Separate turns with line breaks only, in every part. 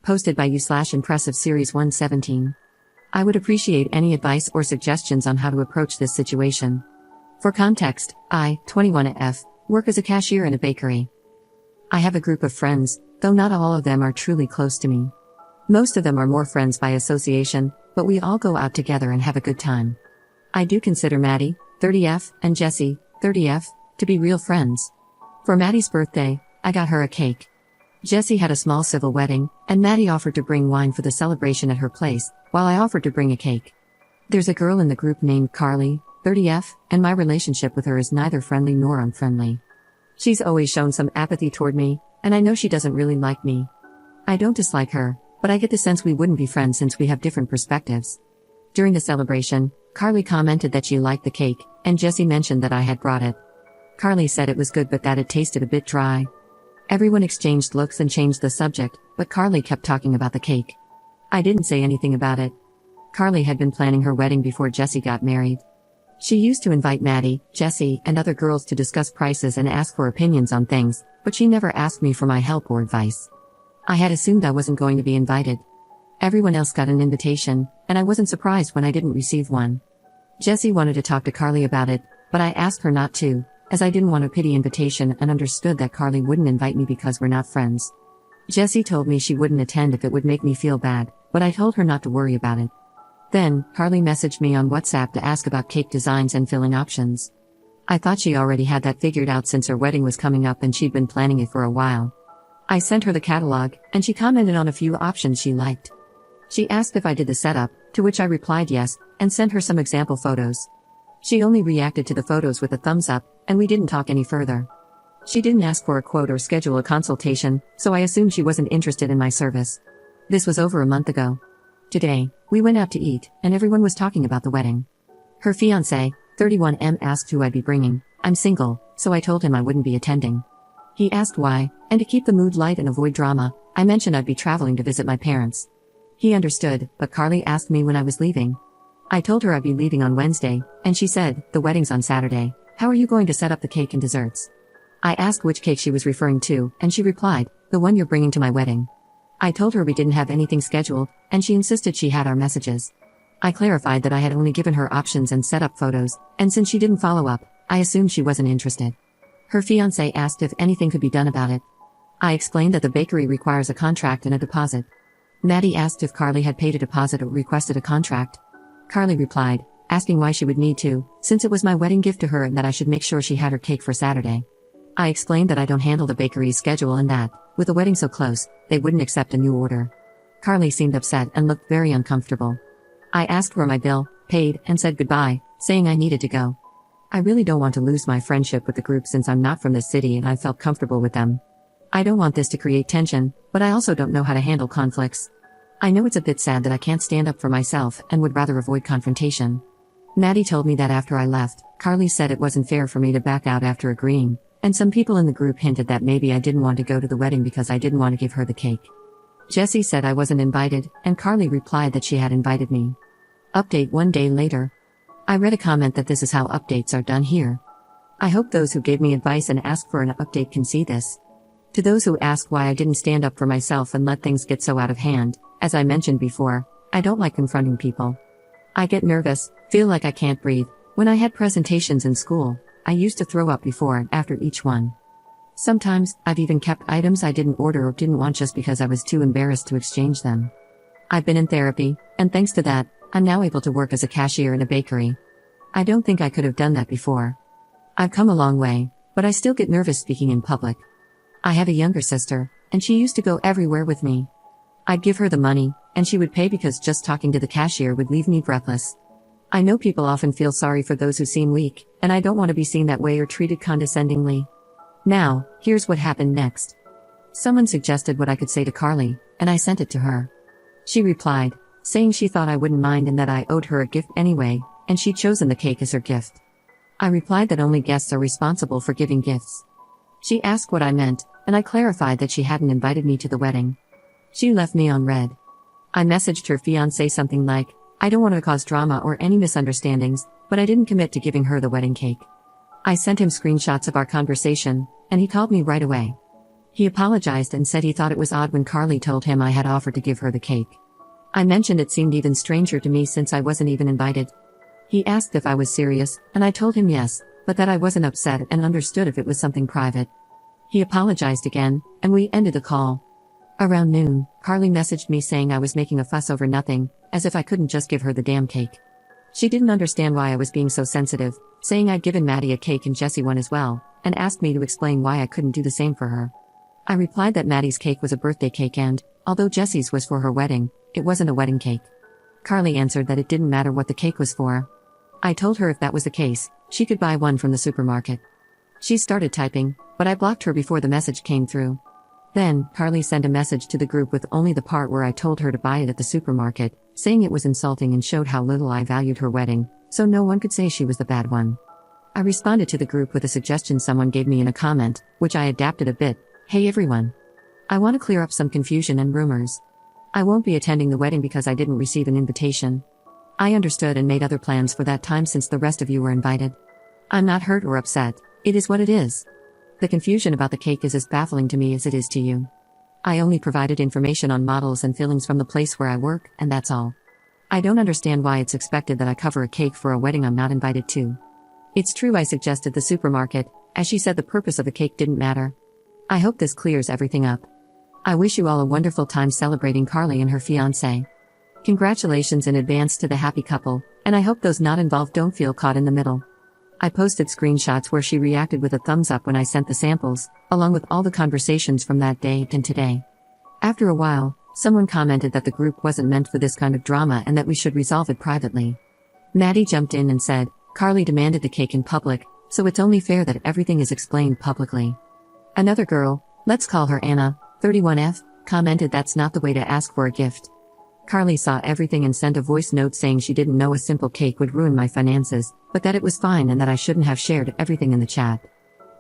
posted by you/Impressive Series 117. I would appreciate any advice or suggestions on how to approach this situation. For context, I, 21F, work as a cashier in a bakery. I have a group of friends, though not all of them are truly close to me. Most of them are more friends by association, but we all go out together and have a good time. I do consider Maddie, 30F, and Jessie, 30F, to be real friends. For Maddie's birthday, I got her a cake. Jessie had a small civil wedding, and Maddie offered to bring wine for the celebration at her place, while I offered to bring a cake. There's a girl in the group named Carly, 30F, and my relationship with her is neither friendly nor unfriendly. She's always shown some apathy toward me, and I know she doesn't really like me. I don't dislike her, but I get the sense we wouldn't be friends since we have different perspectives. During the celebration, Carly commented that she liked the cake, and Jessie mentioned that I had brought it. Carly said it was good but that it tasted a bit dry. Everyone exchanged looks and changed the subject, but Carly kept talking about the cake. I didn't say anything about it. Carly had been planning her wedding before Jessie got married. She used to invite Maddie, Jessie, and other girls to discuss prices and ask for opinions on things, but she never asked me for my help or advice. I had assumed I wasn't going to be invited. Everyone else got an invitation, and I wasn't surprised when I didn't receive one. Jessie wanted to talk to Carly about it, but I asked her not to, as I didn't want a pity invitation and understood that Carly wouldn't invite me because we're not friends. Jessie told me she wouldn't attend if it would make me feel bad, but I told her not to worry about it. Then, Carly messaged me on WhatsApp to ask about cake designs and filling options. I thought she already had that figured out since her wedding was coming up and she'd been planning it for a while. I sent her the catalog, and she commented on a few options she liked. She asked if I did the setup, to which I replied yes, and sent her some example photos. She only reacted to the photos with a thumbs up, and we didn't talk any further. She didn't ask for a quote or schedule a consultation, so I assumed she wasn't interested in my service. This was over a month ago. Today, we went out to eat, and everyone was talking about the wedding. Her fiancé, 31M, asked who I'd be bringing. I'm single, so I told him I wouldn't be attending. He asked why, and to keep the mood light and avoid drama, I mentioned I'd be traveling to visit my parents. He understood, but Carly asked me when I was leaving. I told her I'd be leaving on Wednesday, and she said, the wedding's on Saturday. How are you going to set up the cake and desserts? I asked which cake she was referring to, and she replied, the one you're bringing to my wedding. I told her we didn't have anything scheduled, and she insisted she had our messages. I clarified that I had only given her options and set up photos, and since she didn't follow up, I assumed she wasn't interested. Her fiancé asked if anything could be done about it. I explained that the bakery requires a contract and a deposit. Maddie asked if Carly had paid a deposit or requested a contract. Carly replied, asking why she would need to, since it was my wedding gift to her and that I should make sure she had her cake for Saturday. I explained that I don't handle the bakery's schedule and that, with the wedding so close, they wouldn't accept a new order. Carly seemed upset and looked very uncomfortable. I asked for my bill, paid, and said goodbye, saying I needed to go. I really don't want to lose my friendship with the group since I'm not from this city and I felt comfortable with them. I don't want this to create tension, but I also don't know how to handle conflicts. I know it's a bit sad that I can't stand up for myself and would rather avoid confrontation. Maddie told me that after I left, Carly said it wasn't fair for me to back out after agreeing, and some people in the group hinted that maybe I didn't want to go to the wedding because I didn't want to give her the cake. Jessie said I wasn't invited, and Carly replied that she had invited me. Update 1 day later. I read a comment that this is how updates are done here. I hope those who gave me advice and asked for an update can see this. To those who ask why I didn't stand up for myself and let things get so out of hand, as I mentioned before, I don't like confronting people. I get nervous, feel like I can't breathe. When I had presentations in school, I used to throw up before and after each one. Sometimes, I've even kept items I didn't order or didn't want just because I was too embarrassed to exchange them. I've been in therapy, and thanks to that, I'm now able to work as a cashier in a bakery. I don't think I could have done that before. I've come a long way, but I still get nervous speaking in public. I have a younger sister, and she used to go everywhere with me. I'd give her the money, and she would pay because just talking to the cashier would leave me breathless. I know people often feel sorry for those who seem weak, and I don't want to be seen that way or treated condescendingly. Now, here's what happened next. Someone suggested what I could say to Carly, and I sent it to her. She replied, saying she thought I wouldn't mind and that I owed her a gift anyway, and she'd chosen the cake as her gift. I replied that only guests are responsible for giving gifts. She asked what I meant, and I clarified that she hadn't invited me to the wedding. She left me on read. I messaged her fiancé something like, I don't want to cause drama or any misunderstandings, but I didn't commit to giving her the wedding cake. I sent him screenshots of our conversation, and he called me right away. He apologized and said he thought it was odd when Carly told him I had offered to give her the cake. I mentioned it seemed even stranger to me since I wasn't even invited. He asked if I was serious, and I told him yes, but that I wasn't upset and understood if it was something private. He apologized again, and we ended the call. Around noon, Carly messaged me saying I was making a fuss over nothing, as if I couldn't just give her the damn cake. She didn't understand why I was being so sensitive, saying I'd given Maddie a cake and Jessie one as well, and asked me to explain why I couldn't do the same for her. I replied that Maddie's cake was a birthday cake and, although Jessie's was for her wedding, it wasn't a wedding cake. Carly answered that it didn't matter what the cake was for. I told her if that was the case, she could buy one from the supermarket. She started typing, but I blocked her before the message came through. Then, Carly sent a message to the group with only the part where I told her to buy it at the supermarket, saying it was insulting and showed how little I valued her wedding, so no one could say she was the bad one. I responded to the group with a suggestion someone gave me in a comment, which I adapted a bit. Hey everyone. I want to clear up some confusion and rumors. I won't be attending the wedding because I didn't receive an invitation. I understood and made other plans for that time since the rest of you were invited. I'm not hurt or upset, it is what it is. The confusion about the cake is as baffling to me as it is to you. I only provided information on models and fillings from the place where I work, and that's all. I don't understand why it's expected that I cover a cake for a wedding I'm not invited to. It's true I suggested the supermarket, as she said the purpose of the cake didn't matter. I hope this clears everything up. I wish you all a wonderful time celebrating Carly and her fiancé. Congratulations in advance to the happy couple, and I hope those not involved don't feel caught in the middle. I posted screenshots where she reacted with a thumbs up when I sent the samples, along with all the conversations from that day and today. After a while, someone commented that the group wasn't meant for this kind of drama and that we should resolve it privately. Maddie jumped in and said, Carly demanded the cake in public, so it's only fair that everything is explained publicly. Another girl, let's call her Anna, 31F, commented that's not the way to ask for a gift. Carly saw everything and sent a voice note saying she didn't know a simple cake would ruin my finances, but that it was fine and that I shouldn't have shared everything in the chat.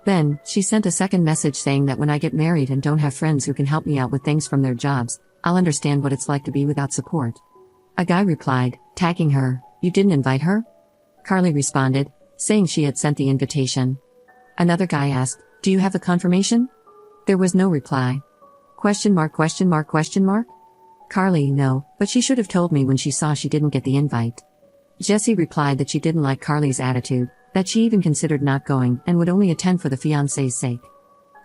Then, she sent a second message saying that when I get married and don't have friends who can help me out with things from their jobs, I'll understand what it's like to be without support. A guy replied, tagging her, "You didn't invite her?" Carly responded, saying she had sent the invitation. Another guy asked, "Do you have the confirmation?" There was no reply. Question mark? Carly, no, but she should have told me when she saw she didn't get the invite. Jessie replied that she didn't like Carly's attitude, that she even considered not going and would only attend for the fiancé's sake.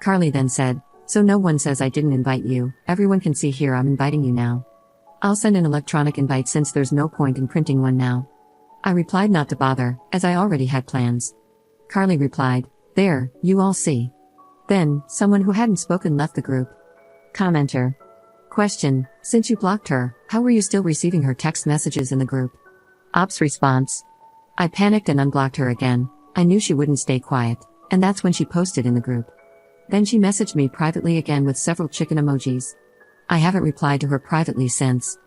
Carly then said, "So no one says I didn't invite you, everyone can see here I'm inviting you now. I'll send an electronic invite since there's no point in printing one now." I replied not to bother, as I already had plans. Carly replied, "There, you all see." Then, someone who hadn't spoken left the group. Commenter. Question, since you blocked her, how were you still receiving her text messages in the group? Ops response. I panicked and unblocked her again. I knew she wouldn't stay quiet, and that's when she posted in the group. Then she messaged me privately again with several chicken emojis. I haven't replied to her privately since,